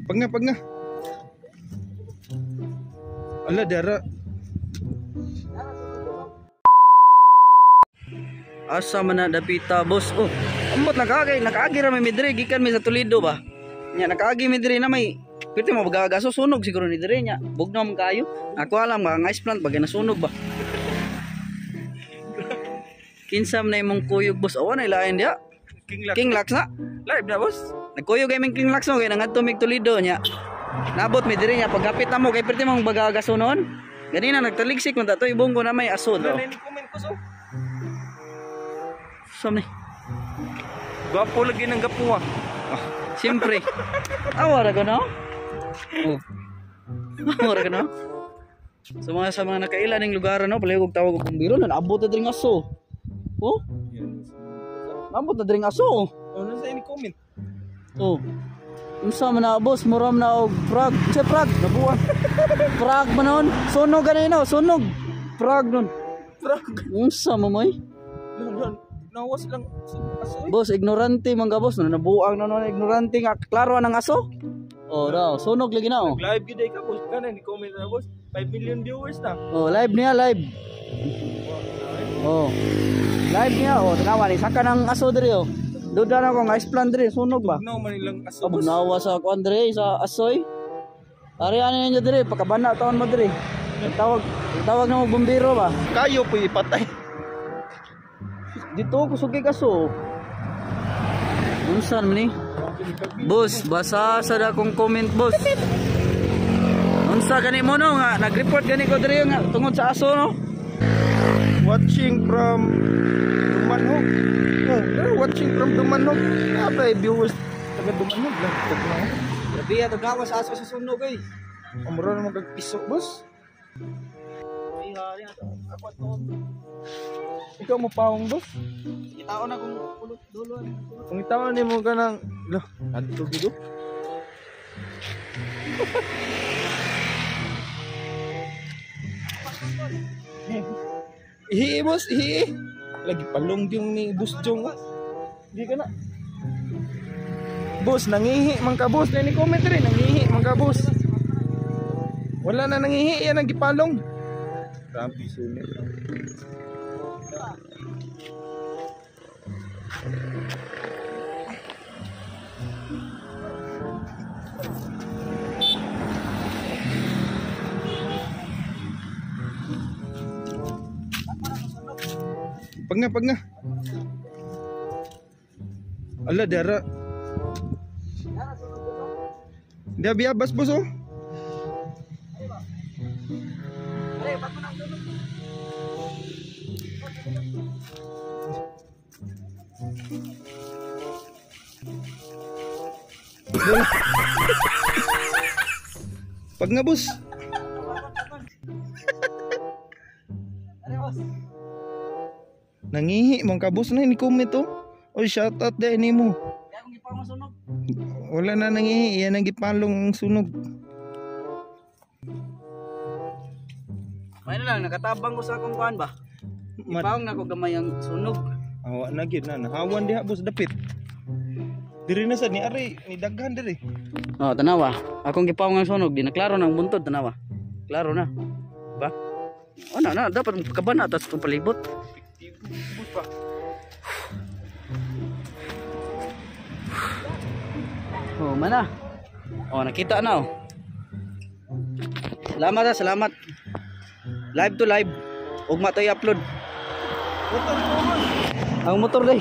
Pag nga. Ala, dara. Asa man na dapita, boss. Oh, ambot nakaagi ra may midre gikan mi sa Toledo ba. Nya nakaagi midre na may piti mo bagagaso sunog siguro ni dire nya. Bugnom kayo. Ako alam nga ice plant bagay nasunog ba. Kinsam na imong kuyog, boss. Awan na ilain dia. King Lax na. Live na, boss. Nagkuyog kay ming King Lax no kay nangadto mig Toledo nya. Nabot mi dire nya pagkapit na mo kay piti mong bagagaso noon. Ganina nagtaligsik man tato ibonggo na may asod. Wala na comment ko so. Sam ni. Gwapo lagi ng gapuwa. Siyempre. Awara ka no? Oh. Awara ka no? Sa mga nakailan ng lugar no, palayog tawag og bumbiro na naabot na dring aso. Oh? Naabot na dring aso. Ano sa ini comment? Oh. Unsa man na boss, muram na og frog. Che frog, nabuwan. Frog man nun. Sunog ganino, sunog. Frog nun. Frog. Unsa mo moy? Lan. Nawas lang aso. Boss, ignorante man ka boss, nabuang na nun ignorante nga klaro ang aso. Oh, daw, sunog lagi na oh. Live gid ka boss, kana ni comment na boss. 5 million viewers na. Oh, live niya, live. Oh. Live niya oh, tanawa ni saka ng aso diri oh. Duda na ko nga ice plant diri, sunog ba? No man ilang aso Abo boss. nawa sa kuan diri sa asoy. Ari ano niya diri, pakabana taon mo diri. Tawag na mo bumbiro ba? Kayo po ipatay. Dito ko sugi kaso. Unsan man ni? Boss, basa sa dakong comment boss. Unsa gani mo no nga nag-report gani ko diri nga tungod sa aso no? Watching from Dumanhog. Oh, watching from Dumanhog. Apa viewers taga Dumanhog lang. Grabe ya gawas aso sa sunog eh. Amro na magpiso boss. Ako to. Ikaw mo paong boss. Itaon na kung pulot dulo. Kung itawan ni mo ganang lo, adto gido. Ihi boss, ihi. Lagi palong yung ni Boss Jong. Di ka na. Boss, nangihi man ka boss. Ni comment rin, nangihi man ka boss. Wala na nangihi, yan ang gipalong. Grabe sunod. Pag nga. Ala, dara. Dia biabas boss oh. Pag nga boss. Nangihi mong kabos na ni comment oh. Oy, shout out dai nimo. Wala na nangihi, yan ang gipalong ang sunog. May na lang nakatabang ko sa akong kuan ba. Ipawang na ko gamay ang sunog. Awa na gid na nahawan diha boss dapit. Diri na sa ni ari ni daghan diri. Oh, tanawa. Akong gipawang ang sunog, di na klaro nang buntod tanawa. Klaro na. Ba? Oh, na dapat kabana tas kung palibot. Boss pa. Oh, mana? Oh, nakita na oh. Salamat ah, salamat. Live to live. Ugma to i-upload. Motor mo man. Ang motor day.